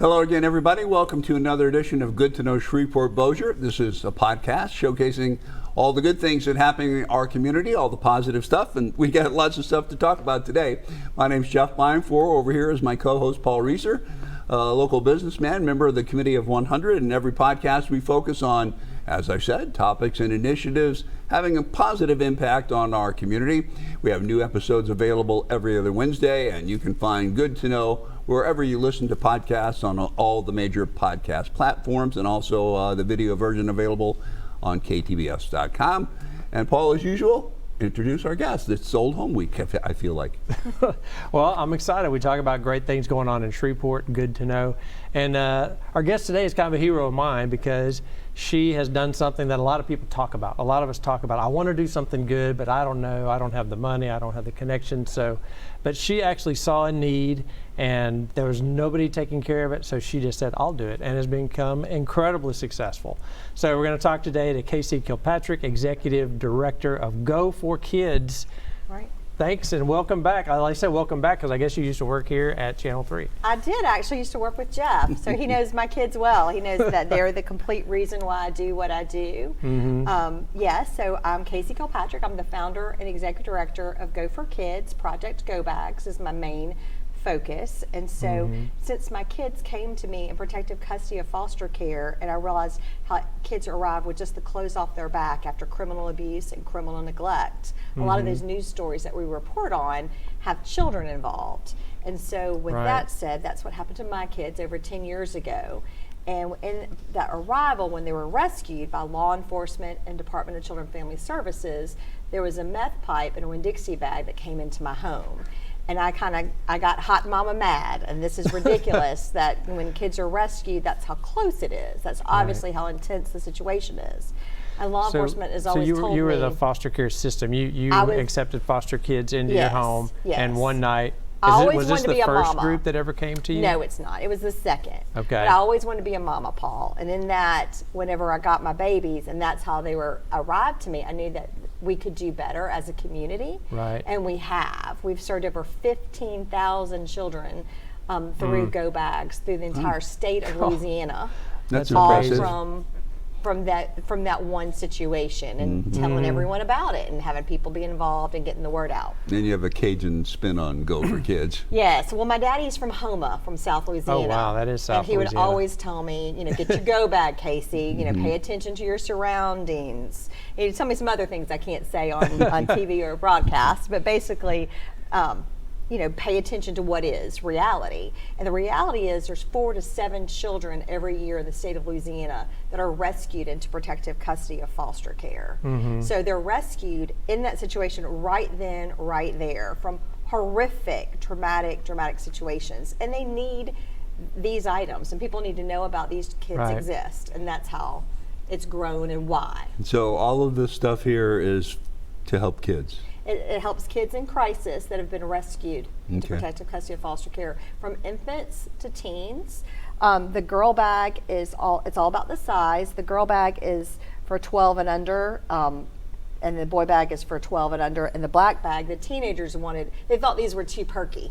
Hello again, everybody. Welcome to another edition of Good to Know Shreveport Bossier. This is a podcast showcasing all the good things that happen in our community, all the positive stuff, and we got lots of stuff to talk about today. My name's Jeff Beinfor. Over here is my co-host Paul Reeser, a local businessman, member of the Committee of 100. In every podcast, we focus on, as I said, topics and initiatives having a positive impact on our community. We have new episodes available every other Wednesday, and you can find Good to Know wherever you listen to podcasts on all the major podcast platforms, and also the video version available on ktbs.com. And Paul, as usual, introduce our guest. It's Old Home Week, I feel like. Well, I'm excited. We talk about great things going on in Shreveport, good to know. And our guest today is kind of a hero of mine because she has done something that a lot of people talk about. A lot of us talk about, I want to do something good, but I don't know. I don't have the money. I don't have the connection. But she actually saw a need and there was nobody taking care of it. So she just said, I'll do it, and has become incredibly successful. So we're going to talk today to Casey Kilpatrick, Executive Director of Go for Kids. Right. Thanks and welcome back. I said welcome back because I guess you used to work here at Channel 3. I did actually used to work with Jeff, so he knows my kids well. He knows that they're the complete reason why I do what I do. Yes, so I'm Casey Kilpatrick. I'm the founder and executive director of Go for Kids. Project Go Bags is my main focus. And so since my kids came to me in protective custody of foster care, and I realized how kids arrive with just the clothes off their back after criminal abuse and criminal neglect, a lot of those news stories that we report on have children involved. And so with that said, that's what happened to my kids over 10 years ago. And in that arrival, when they were rescued by law enforcement and Department of Children and Family Services, there was a meth pipe in a Winn-Dixie bag that came into my home. And I got hot mama mad, and this is ridiculous that when kids are rescued, that's how close it is. That's obviously how intense the situation is. And law enforcement has always told me. So you were the foster care system. You accepted foster kids into your home, and one night, was this the first group that ever came to you? No, it's not. It was the second. Okay. But I always wanted to be a mama, Paul. And in that, whenever I got my babies, and that's how they arrived to me, I knew that we could do better as a community. Right. And we have. We've served over 15,000 children through Go Bags through the entire state of Louisiana. That's all impressive. From that one situation, and telling everyone about it and having people be involved and getting the word out. Then you have a Cajun spin on Go for Kids. Yes. Well, my daddy's from Houma, from South Louisiana. Oh, wow, that is South Louisiana. And he would Louisiana. always tell me, get your go bag, Casey. Pay attention to your surroundings. He'd tell me some other things I can't say on TV or broadcast, but basically, pay attention to what is reality. And the reality is there's 4 to 7 children every year in the state of Louisiana that are rescued into protective custody of foster care. So they're rescued in that situation right then, right there, from horrific, traumatic situations. And they need these items, and people need to know about these kids exist. And that's how it's grown and why. So all of this stuff here is to help kids. It helps kids in crisis that have been rescued into protective custody of foster care, from infants to teens. The girl bag it's all about the size. The girl bag is for 12 and under, and the boy bag is for 12 and under. And the black bag, the teenagers they thought these were too perky.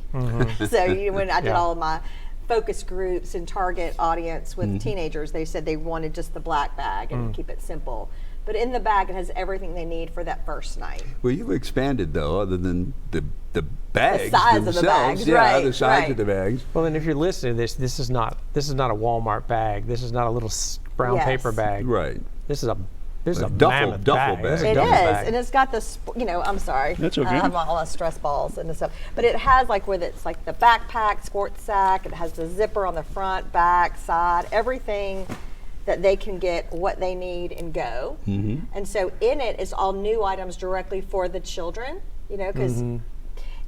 So when I did all of my focus groups and target audience with teenagers, they said they wanted just the black bag and keep it simple. But in the bag, it has everything they need for that first night. Well, you've expanded, though, other than the bags the size themselves. of the bags, the size of the bags. Well, and if you're listening to this is not a Walmart bag. This is not a little brown paper bag. Right. This is a duffel bag. bag. It is, and it's got this. I'm sorry. That's okay. I have all the stress balls and stuff, but it has it's like the backpack, sport sack. It has the zipper on the front, back, side, everything that they can get what they need and go. And so in it is all new items directly for the children, because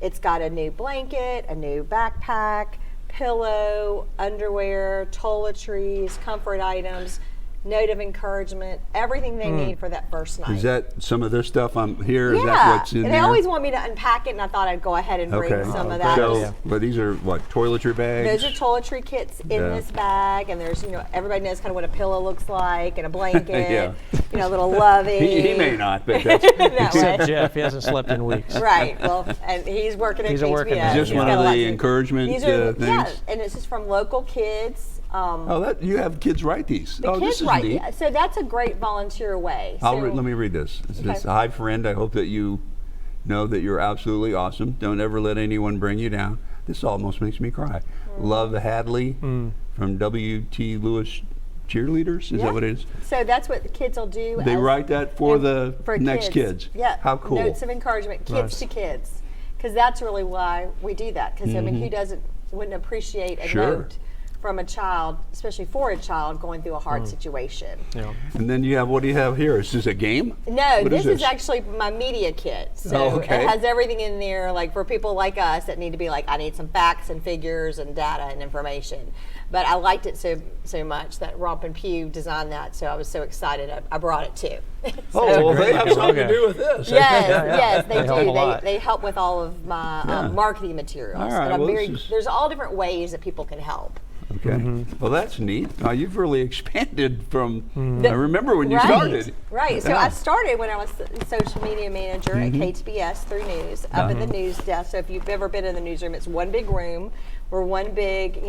it's got a new blanket, a new backpack, pillow, underwear, toiletries, comfort items, note of encouragement, everything they need for that first night. Is that some of this stuff I'm here? Is Yeah, that what's in and there? they always want me to unpack it, and I thought I'd go ahead and bring some of that. So, but these are what, toiletry bags? Those are toiletry kits in this bag, and there's, everybody knows kind of what a pillow looks like, and a blanket, a little lovey. He may not, but that's Except Jeff, he hasn't slept in weeks. Right. Well, and he's working at KTBS. Is this one of the encouragement these are, things? Yeah, and this is from local kids. You have kids write these. The kids this is write. neat. So that's a great volunteer way. Let me read this. It says, "Hi, friend. I hope that you know that you're absolutely awesome. Don't ever let anyone bring you down." This almost makes me cry. Love Hadley from W.T. Lewis Cheerleaders. Is that what it is? So that's what the kids will do. They write that for the next kids. Yeah. How cool. Notes of encouragement, kids to kids. Because that's really why we do that. Because, I mean, wouldn't appreciate a note from a child, especially for a child going through a hard situation. Yeah. And then what do you have here? Is this a game? No, What this is actually my media kit. So it has everything in there, like for people like us that need to be like, I need some facts and figures and data and information. But I liked it so much that Romp and Pew designed that, so I was so excited I brought it too. They have something to do with this. Yes, they do. They help with all of my marketing materials. All right, But there's all different ways that people can help. Okay. Well, that's neat. You've really expanded from. I remember when you started. Right. So I started when I was social media manager at KTBS through news, up in the news desk. So if you've ever been in the newsroom, it's one big room. We're one big,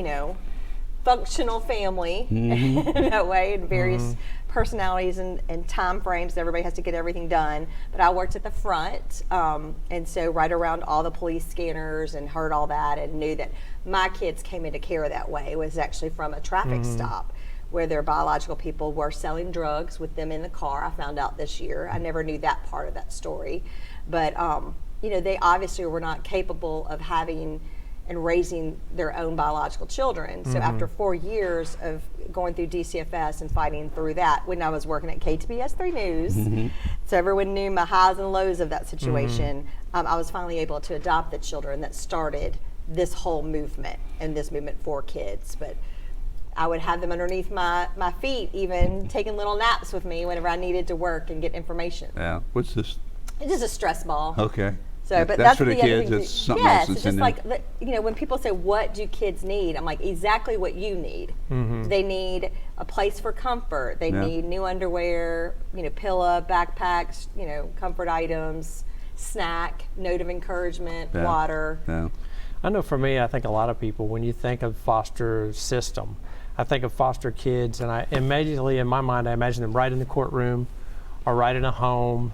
functional family in that way, and various personalities and time frames. Everybody has to get everything done. But I worked at the front, and so right around all the police scanners, and heard all that, and knew that my kids came into care that way. It was actually from a traffic stop where their biological people were selling drugs with them in the car. I found out this year. I never knew that part of that story. But, they obviously were not capable of having and raising their own biological children. So after 4 years of going through DCFS and fighting through that, when I was working at KTBS 3 News, so everyone knew my highs and lows of that situation, I was finally able to adopt the children that started this whole movement and this movement for kids. But I would have them underneath my feet, even taking little naps with me whenever I needed to work and get information. Yeah. What's this? It's just a stress ball. Okay. So, but that's for the other kids. thing It's something else that's it's just in like when people say, "What do kids need?" I'm like, exactly what you need. They need a place for comfort. They need new underwear, pillow, backpacks, comfort items, snack, note of encouragement, water. Yeah. I know for me, I think a lot of people, when you think of foster system, I think of foster kids, and I immediately, in my mind, I imagine them right in the courtroom or right in a home,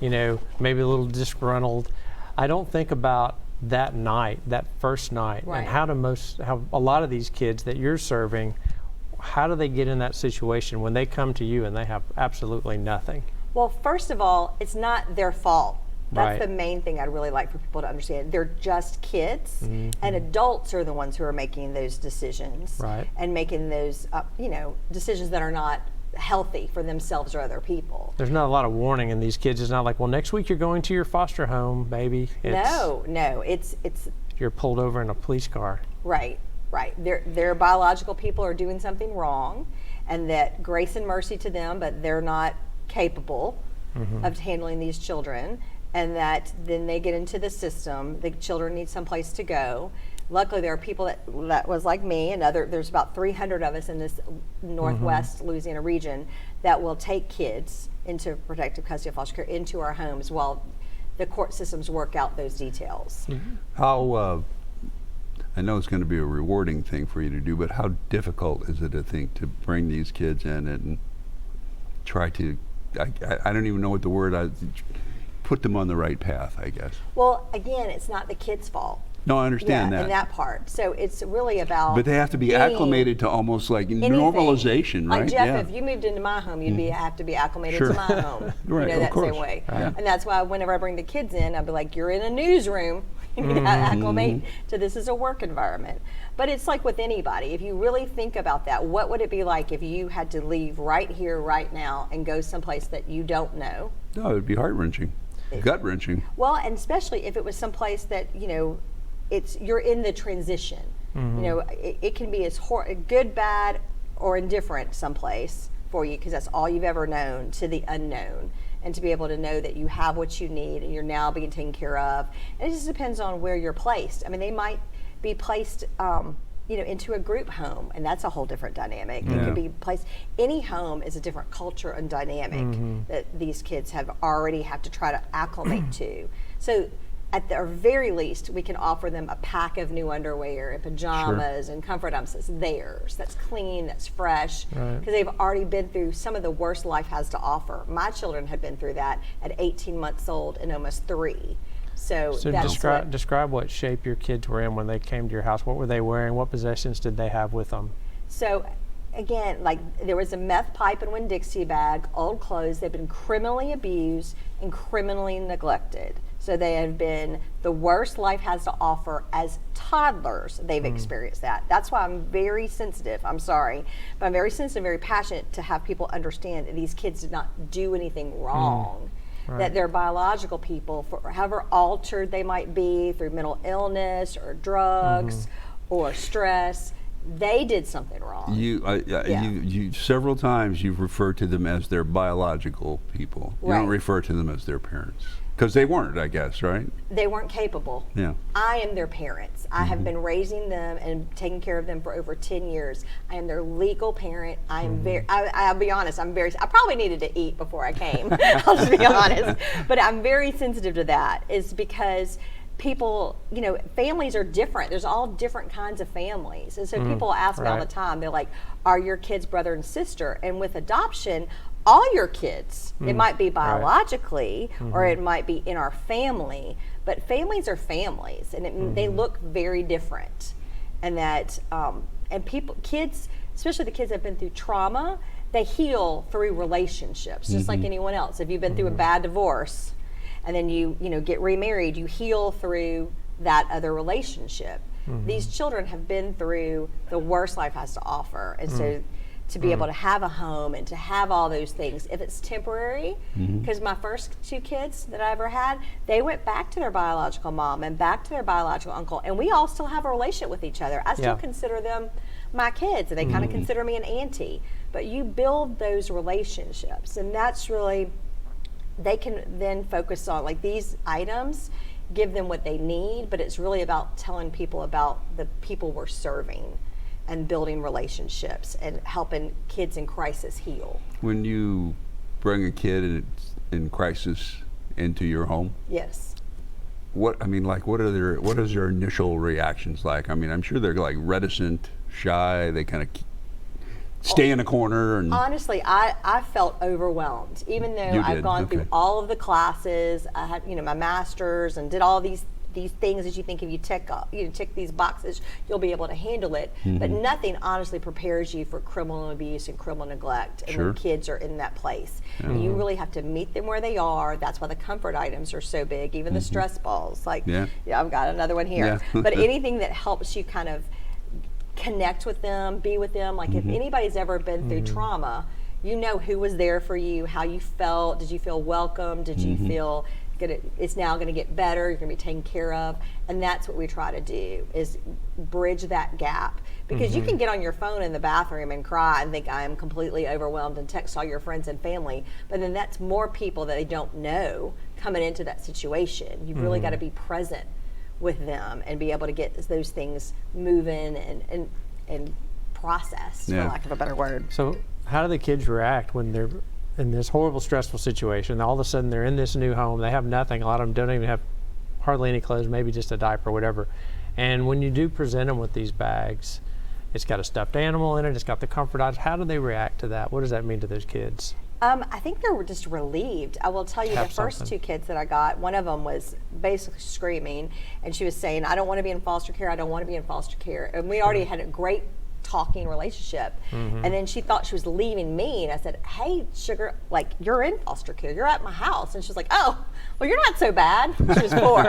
maybe a little disgruntled. I don't think about that night, that first night, and how a lot of these kids that you're serving, how do they get in that situation when they come to you and they have absolutely nothing? Well, first of all, it's not their fault. That's the main thing I'd really like for people to understand. They're just kids, and adults are the ones who are making those decisions and making those, decisions that are not healthy for themselves or other people. There's not a lot of warning in these kids. It's not like, well, next week you're going to your foster home, baby. No, it's you're pulled over in a police car. Right. Their biological people are doing something wrong, and that grace and mercy to them, but they're not capable of handling these children, and that then they get into the system. The children need someplace to go. Luckily, there are people that was like me, and there's about 300 of us in this Northwest Louisiana region that will take kids into protective custody of foster care into our homes while the court systems work out those details. How, I know it's going to be a rewarding thing for you to do, but how difficult is it, I think, to bring these kids in and try to, I don't even know what the word, put them on the right path, I guess. Well, again, it's not the kids' fault. No, I understand that. In that part. So it's really about. But they have to be acclimated to almost like normalization, right? Like Jeff, if you moved into my home, you'd have to be acclimated to my home. Right, that same way. Yeah. And that's why whenever I bring the kids in, I'll be like, "You're in a newsroom. You need to acclimate to this is a work environment." But it's like with anybody. If you really think about that, what would it be like if you had to leave right here, right now, and go someplace that you don't know? No, it would be heart-wrenching, gut-wrenching. Well, and especially if it was someplace that you're in the transition. It can be as good, bad, or indifferent someplace for you because that's all you've ever known, to the unknown, and to be able to know that you have what you need and you're now being taken care of. And it just depends on where you're placed. I mean, they might be placed into a group home, and that's a whole different dynamic. It could be placed, any home is a different culture and dynamic that these kids have to try to acclimate to. So at the very least, we can offer them a pack of new underwear and pajamas and comfort items that's theirs, that's clean, that's fresh, because they've already been through some of the worst life has to offer. My children had been through that at 18 months old and almost 3. So that's describe what shape your kids were in when they came to your house. What were they wearing? What possessions did they have with them? So again, like there was a meth pipe and Winn-Dixie bag, old clothes. They've been criminally abused and criminally neglected. So they have been the worst life has to offer as toddlers. They've experienced that. That's why I'm very sensitive. I'm sorry, but I'm very sensitive, very passionate to have people understand that these kids did not do anything wrong. That they're biological people, for however altered they might be through mental illness or drugs or stress, they did something wrong. You several times you've referred to them as their biological people. You don't refer to them as their parents. Because they weren't, I guess, right? They weren't capable. Yeah. I am their parents. I have been raising them and taking care of them for over 10 years. I am their legal parent. I am I'll be honest, I probably needed to eat before I came. I'll just be honest. But I'm very sensitive to that, is because people, families are different. There's all different kinds of families. And so people ask me all the time, they're like, are your kids brother and sister? And with adoption, all your kids, it might be biologically or it might be in our family, but families are families, and they look very different. And that, kids, especially the kids that have been through trauma, they heal through relationships, just like anyone else. If you've been through a bad divorce and then you get remarried, you heal through that other relationship. These children have been through the worst life has to offer, and so to be able to have a home and to have all those things, if it's temporary, because my first 2 kids that I ever had, they went back to their biological mom and back to their biological uncle, and we all still have a relationship with each other. I still consider them my kids, and they kind of consider me an auntie. But you build those relationships, and that's really, they can then focus on, like, these items give them what they need, but it's really about telling people about the people we're serving and building relationships and helping kids in crisis heal. When you bring a kid in crisis into your home, yes, what is their initial reactions like? I mean, I'm sure they're like reticent, shy, they kind of stay in a corner. And honestly, I felt overwhelmed, even though I've gone through all of the classes. I had my master's and did all these things that you think if you tick these boxes, you'll be able to handle it. But nothing honestly prepares you for criminal abuse and criminal neglect, and when kids are in that place. You really have to meet them where they are. That's why the comfort items are so big, even the stress balls. Like, I've got another one here. But anything that helps you kind of connect with them, be with them. Like if anybody's ever been through trauma, you know who was there for you, how you felt. Did you feel welcome? Did you feel it's now going to get better, you're going to be taken care of? And that's what we try to do, is bridge that gap. Because you can get on your phone in the bathroom and cry and think I am completely overwhelmed and text all your friends and family, but then that's more people that they don't know coming into that situation. You've really got to be present with them and be able to get those things moving and processed, for lack of a better word. So how do the kids react when they're in this horrible, stressful situation? All of a sudden they're in this new home, they have nothing, a lot of them don't even have hardly any clothes, maybe just a diaper or whatever. And when you do present them with these bags, it's got a stuffed animal in it, it's got the comfort items. How do they react to that? What does that mean to those kids? I think they were just relieved. I will tell you, the first 2 kids that I got, one of them was basically screaming, and she was saying, I don't want to be in foster care, I don't want to be in foster care. And we already had a great talking relationship. And then she thought she was leaving me, and I said, hey, sugar, like, you're in foster care, you're at my house. And she was like, oh, well, you're not so bad. She was 4.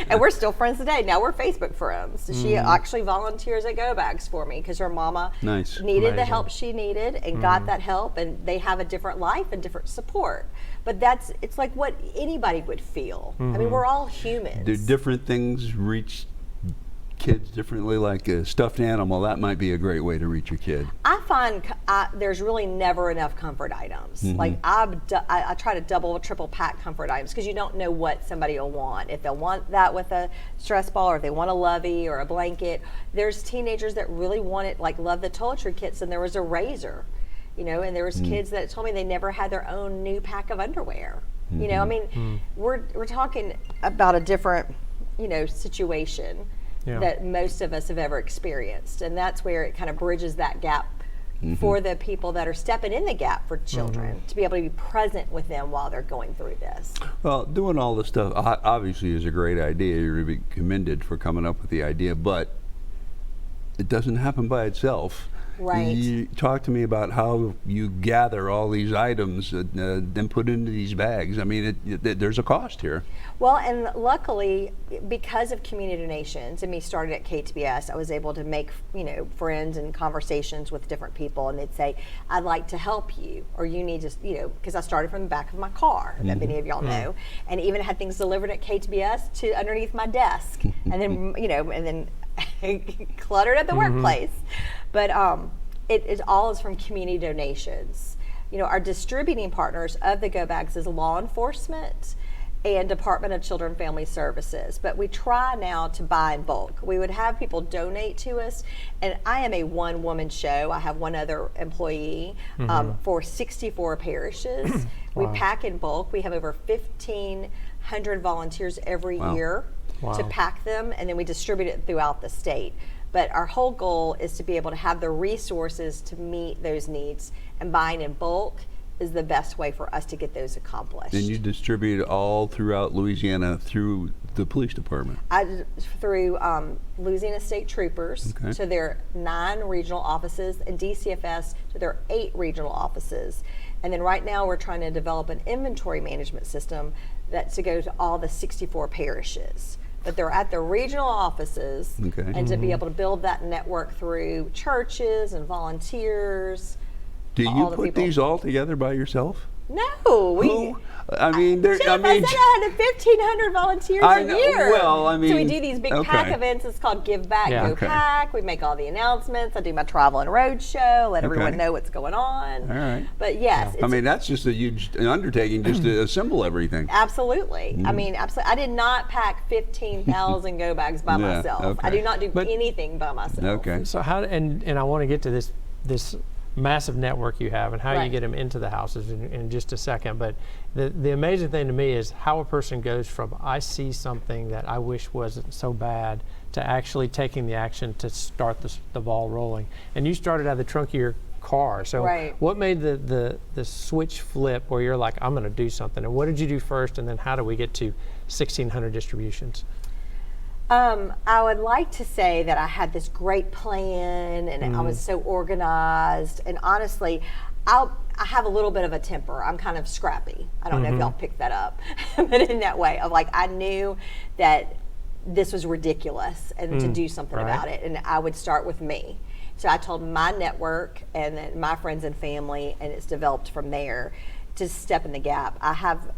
And we're still friends today. Now we're Facebook friends. So she actually volunteers at Go Bags for me, because her mama needed the help she needed and got that help, and they have a different life and different support. But it's like what anybody would feel. I mean, we're all humans. Do different things reach kids differently, like a stuffed animal? That might be a great way to reach your kid. I find there's really never enough comfort items. Like I try to double, triple pack comfort items because you don't know what somebody will want. If they'll want that with a stress ball, or if they want a lovey or a blanket. There's teenagers that really want it, like love the toiletry kits, and there was a razor, and there was kids that told me they never had their own new pack of underwear. I mean, we're talking about a different, situation. Yeah. That most of us have ever experienced, and that's where it kind of bridges that gap for the people that are stepping in the gap for children, to be able to be present with them while they're going through this. Well, doing all this stuff obviously is a great idea. You're to be commended for coming up with the idea, but it doesn't happen by itself. Right. You talk to me about how you gather all these items and then put into these bags. I mean, there's a cost here. Well, and luckily, because of community donations and me starting at KTBS, I was able to make, friends and conversations with different people, and they'd say, I'd like to help you, or you need to, because I started from the back of my car, that many of y'all know, and even had things delivered at KTBS to underneath my desk, and then, and then cluttered at the workplace. But it all is from community donations. Our distributing partners of the Go Bags is law enforcement and Department of Children and Family Services. But we try now to buy in bulk. We would have people donate to us, and I am a one-woman show. I have one other employee for 64 parishes. Wow. We pack in bulk. We have over 1,500 volunteers every year to pack them, and then we distribute it throughout the state. But our whole goal is to be able to have the resources to meet those needs, and buying in bulk is the best way for us to get those accomplished. And you distribute all throughout Louisiana through the police department? Through Louisiana State Troopers to their 9 regional offices, and DCFS to their 8 regional offices. And then right now we're trying to develop an inventory management system that's to go to all the 64 parishes. But they're at the regional offices, and to be able to build that network through churches and volunteers. Do you put these all together by yourself? No, I mean, I said I had 1,500 volunteers a year. Well, I mean, so we do these big pack events. It's called Give Back, Go Pack. We make all the announcements. I do my travel and road show. Let everyone know what's going on. All right. But yes, I mean, that's just a huge undertaking just to assemble everything. Absolutely. I mean, absolutely. I did not pack 15,000 Go Bags by myself. I do not do anything by myself. Okay. So how? And I want to get to this massive network you have and how you get them into the houses in just a second. But the amazing thing to me is how a person goes from I see something that I wish wasn't so bad to actually taking the action to start the ball rolling. And you started out of the trunk of your car. So what made the switch flip where you're like, I'm going to do something? And what did you do first? And then how do we get to 1,600 distributions? I would like to say that I had this great plan and I was so organized, and honestly, I have a little bit of a temper. I'm kind of scrappy. I don't know if y'all picked that up, but in that way of like, I knew that this was ridiculous and to do something about it, and I would start with me. So I told my network and then my friends and family, and it's developed from there to step in the gap. I have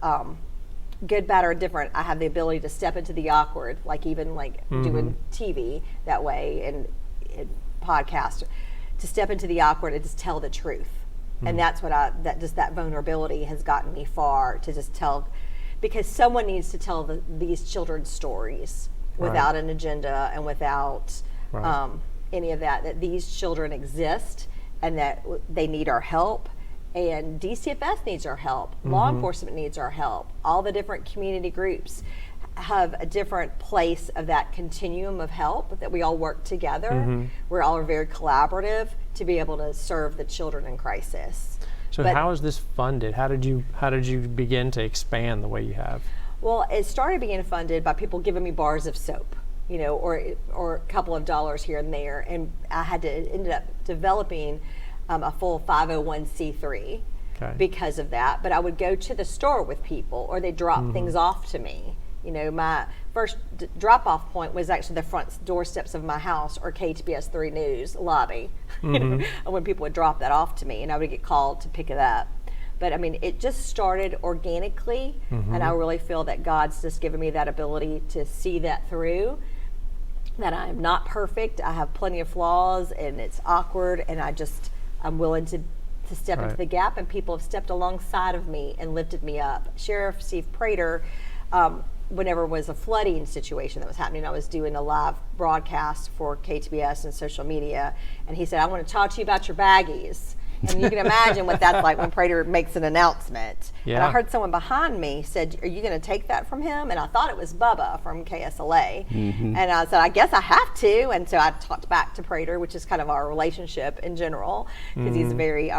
good, bad, or different. I have the ability to step into the awkward, like even like doing TV that way and podcast, to step into the awkward and just tell the truth. And that's what that vulnerability has gotten me far, to just tell, because someone needs to tell these children's stories without an agenda and without any of that these children exist and that they need our help. And DCFS needs our help. Law enforcement needs our help. All the different community groups have a different place of that continuum of help, that we all work together. We're all very collaborative to be able to serve the children in crisis. So how is this funded? How did you begin to expand the way you have? Well, it started being funded by people giving me bars of soap, or a couple of dollars here and there, and I had to ended up developing a full 501c3 because of that. But I would go to the store with people, or they drop things off to me. My first drop-off point was actually the front doorsteps of my house or KTBS 3 News lobby. When people would drop that off to me, and I would get called to pick it up. But I mean, it just started organically, and I really feel that God's just given me that ability to see that through. that I am not perfect. I have plenty of flaws, and it's awkward, and I'm willing to step into the gap, and people have stepped alongside of me and lifted me up. Sheriff Steve Prater, whenever it was a flooding situation that was happening, I was doing a live broadcast for KTBS and social media, and he said, I want to talk to you about your baggies. And you can imagine what that's like when Prater makes an announcement. Yeah. And I heard someone behind me said, are you going to take that from him? And I thought it was Bubba from KSLA. And I said, I guess I have to. And so I talked back to Prater, which is kind of our relationship in general, because he's very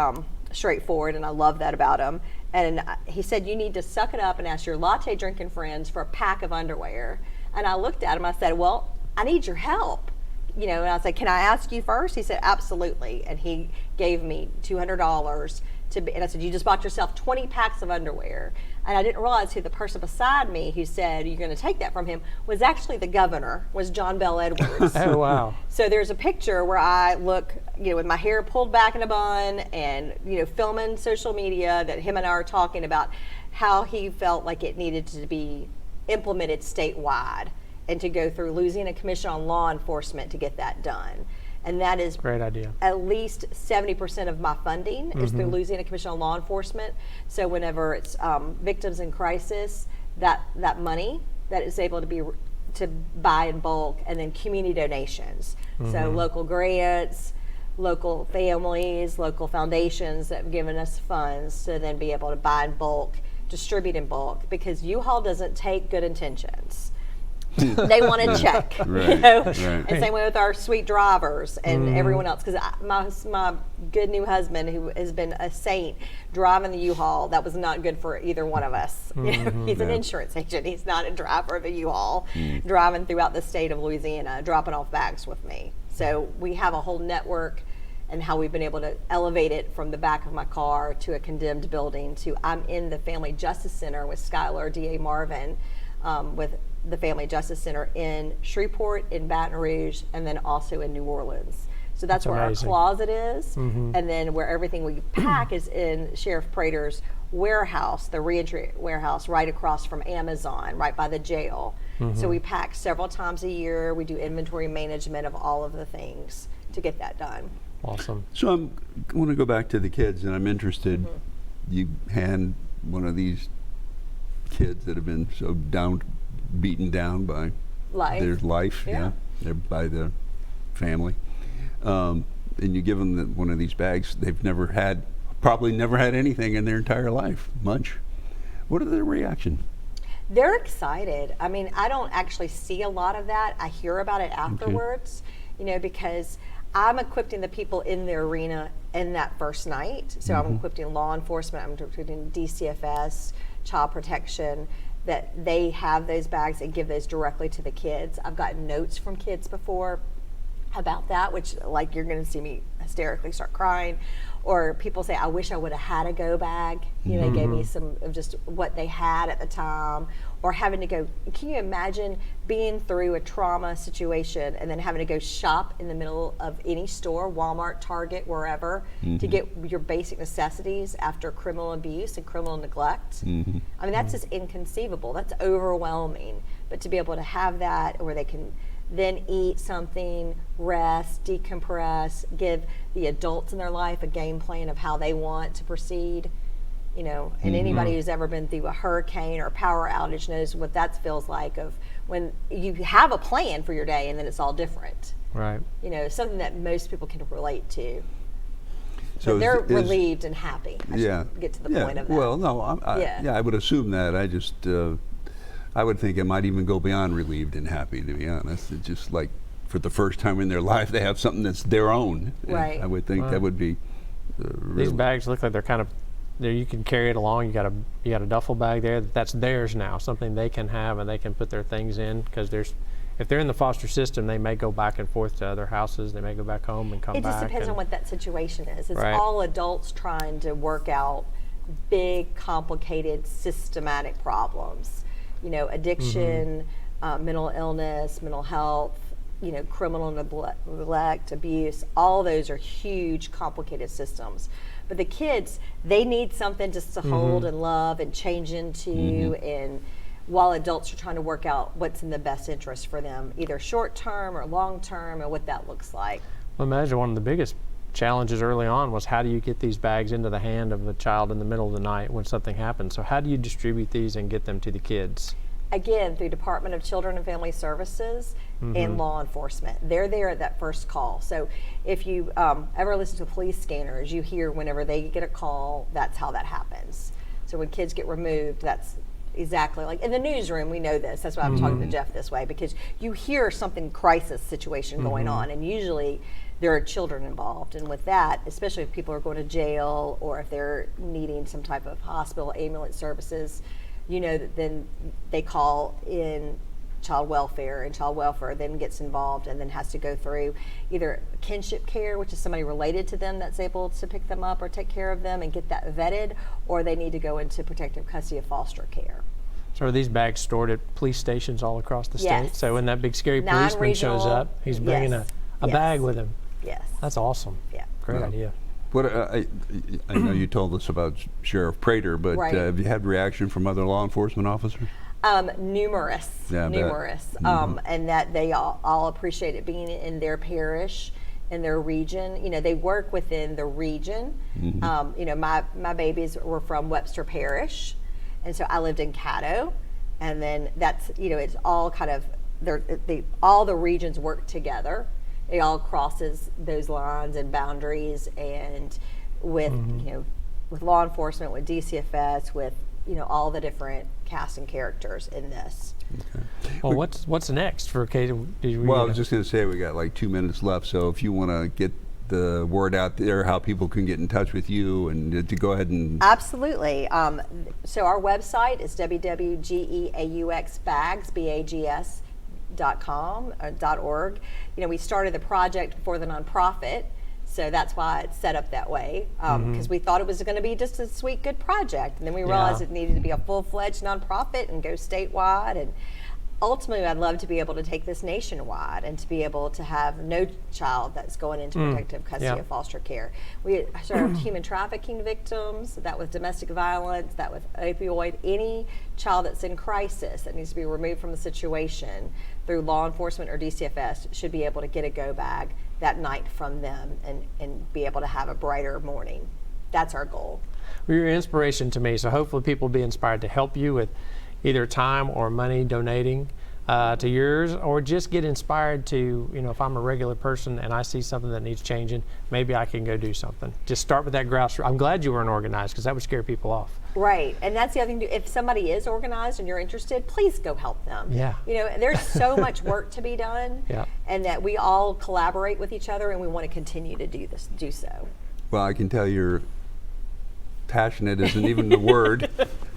straightforward, and I love that about him. And he said, you need to suck it up and ask your latte drinking friends for a pack of underwear. And I looked at him, I said, well, I need your help. And I said, can I ask you first? He said, absolutely. And he gave me $200 and I said, you just bought yourself 20 packs of underwear. And I didn't realize who the person beside me who said, you're going to take that from him, was actually the governor, was John Bell Edwards. Oh, wow. So there's a picture where I look, with my hair pulled back in a bun and, filming social media that him and I are talking about how he felt like it needed to be implemented statewide, and to go through Louisiana Commission on Law Enforcement to get that done. And that is great idea. At least 70% of my funding is through Louisiana Commission on Law Enforcement. So whenever it's victims in crisis, that money that is able to buy in bulk, and then community donations. So local grants, local families, local foundations that have given us funds to then be able to buy in bulk, distribute in bulk, because U-Haul doesn't take good intentions. They want to check, Right. And same way with our sweet drivers and everyone else. Because my good new husband, who has been a saint, driving the U-Haul, that was not good for either one of us. He's an insurance agent. He's not a driver of a U-Haul, driving throughout the state of Louisiana, dropping off bags with me. So we have a whole network, and how we've been able to elevate it from the back of my car to a condemned building to I'm in the Family Justice Center with Skylar D.A. Marvin, with the Family Justice Center in Shreveport, in Baton Rouge, and then also in New Orleans. So that's where amazing. our closet is, and then where everything we pack is in Sheriff Prater's warehouse, the reentry warehouse right across from Amazon, right by the jail. So we pack several times a year. We do inventory management of all of the things to get that done. Awesome. So I want to go back to the kids, and I'm interested. You hand one of these kids that have been so beaten down by their life, they're by the family, and you give them one of these bags. They've probably never had anything in their entire life, much. What are their reaction? They're excited. I mean, I don't actually see a lot of that. I hear about it afterwards, because I'm equipping the people in the arena in that first night. So I'm equipping law enforcement, I'm equipping DCFS, child protection, that they have those bags and give those directly to the kids. I've gotten notes from kids before about that, which like you're going to see me hysterically start crying, or people say, I wish I would have had a go bag. They gave me some of just what they had at the time, or having to go, can you imagine being through a trauma situation and then having to go shop in the middle of any store, Walmart, Target, wherever, to get your basic necessities after criminal abuse and criminal neglect? I mean, that's just inconceivable. That's overwhelming. But to be able to have that where they can then eat something, rest, decompress, give the adults in their life a game plan of how they want to proceed, and anybody who's ever been through a hurricane or a power outage knows what that feels like, of when you have a plan for your day and then it's all different. Right. Something that most people can relate to. So but they're relieved and happy. I should get to the point of that. Well, no, I would assume that. I just, I would think it might even go beyond relieved and happy, to be honest. It's just like for the first time in their life, they have something that's their own. Right. And I would think that would be These bags look like they're kind of, you can carry it along. You got a duffel bag there that's theirs now, something they can have and they can put their things in, because if they're in the foster system, they may go back and forth to other houses. They may go back home and come back. It just depends on what that situation is. It's Right. all adults trying to work out big, complicated, systematic problems. Addiction, mental illness, mental health, criminal neglect, abuse. All those are huge, complicated systems. But the kids, they need something just to hold and love and change into, and while adults are trying to work out what's in the best interest for them, either short term or long term, and what that looks like. Well, imagine one of the biggest challenges early on was how do you get these bags into the hand of a child in the middle of the night when something happens? So how do you distribute these and get them to the kids? Again, through Department of Children and Family Services and law enforcement. They're there at that first call. So if you ever listen to police scanners, you hear whenever they get a call, that's how that happens. So when kids get removed, that's exactly like in the newsroom, we know this. That's why I'm talking to Jeff this way, because you hear something crisis situation going on, and usually there are children involved. And with that, especially if people are going to jail or if they're needing some type of hospital ambulance services, you know that then they call in child welfare, and child welfare then gets involved and then has to go through either kinship care, which is somebody related to them that's able to pick them up or take care of them and get that vetted, or they need to go into protective custody of foster care. So are these bags stored at police stations all across the state? Yes. So when that big scary policeman shows up, he's bringing a bag with him. Yes. That's awesome. Yeah. Great idea. What I know you told us about Sheriff Prater, but Right. Have you had reaction from other law enforcement officers? Numerous, Yeah, I bet. numerous, and that they all appreciate it being in their parish, in their region. You know, they work within the region. You know, my babies were from Webster Parish, and so I lived in Caddo, and then that's, you know, it's all kind of all the regions work together. It all crosses those lines and boundaries, and with you know, with law enforcement, with DCFS, with, you know, all the different cast and characters in this. Well, what's next for Katie? Well, I was just going to say we got like 2 minutes left, so if you want to get the word out there, how people can get in touch with you, and to go ahead and... Absolutely. So our website is www.geauxbags.com.org. You know, we started the project for the nonprofit, so that's why it's set up that way, because we thought it was going to be just a sweet, good project, and then we realized it needed to be a full-fledged nonprofit and go statewide. And ultimately, I'd love to be able to take this nationwide and to be able to have no child that's going into protective custody of foster care. We serve human trafficking victims, that with domestic violence, that with opioid, any child that's in crisis that needs to be removed from the situation through law enforcement or DCFS should be able to get a go bag that night from them and be able to have a brighter morning. That's our goal. Well, you're an inspiration to me, so hopefully people will be inspired to help you with either time or money donating to yours, or just get inspired to, you know, if I'm a regular person and I see something that needs changing, maybe I can go do something. Just start with that grassroots. I'm glad you weren't organized, because that would scare people off. Right, and that's the other thing. If somebody is organized and you're interested, please go help them. Yeah. You know, there's so much work to be done, and that we all collaborate with each other, and we want to continue to do so. Well, I can tell you're passionate isn't even the word.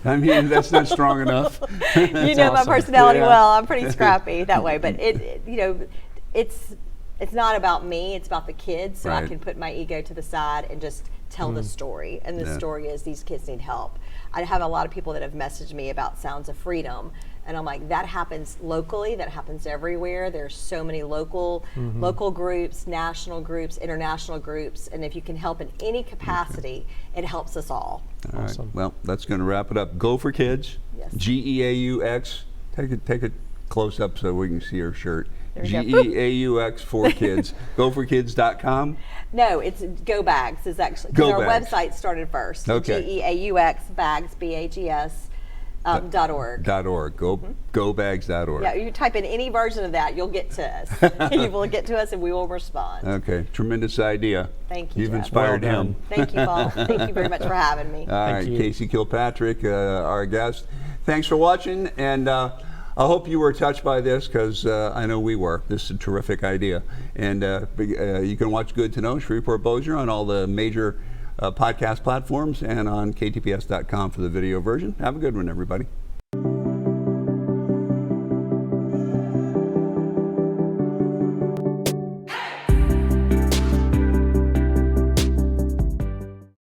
I mean, that's not strong enough. You know awesome. my personality well. I'm pretty scrappy that way, but you know, it's not about me. It's about the kids, so I can put my ego to the side and just tell the story. And the story is these kids need help. I have a lot of people that have messaged me about Sounds of Freedom, and I'm like, that happens locally, that happens everywhere. There's so many local groups, national groups, international groups, and if you can help in any capacity, it helps us all. Awesome. Right. Well, that's going to wrap it up. Go for Kids. Yes. GEAUX. Take a close up so we can see her shirt. There we go. GEAUX for Kids. Goforkids.com. No, it's Go Bags is actually, Go our Bags. website started first. Okay. GEAUX bags, BAGS. .org. .org. Gobags.org. Yeah, you type in any version of that, you'll get to us. You will get to us, and we will respond. Okay, tremendous idea. Thank you, You've Jeff. inspired Well him. done. Thank you, Paul. Thank you very much for having me. All right, you. Casey Kilpatrick, our guest. Thanks for watching, and I hope you were touched by this, because I know we were. This is a terrific idea. And you can watch Good to Know Shreveport Bossier on all the major podcast platforms and on ktps.com for the video version. Have a good one, everybody.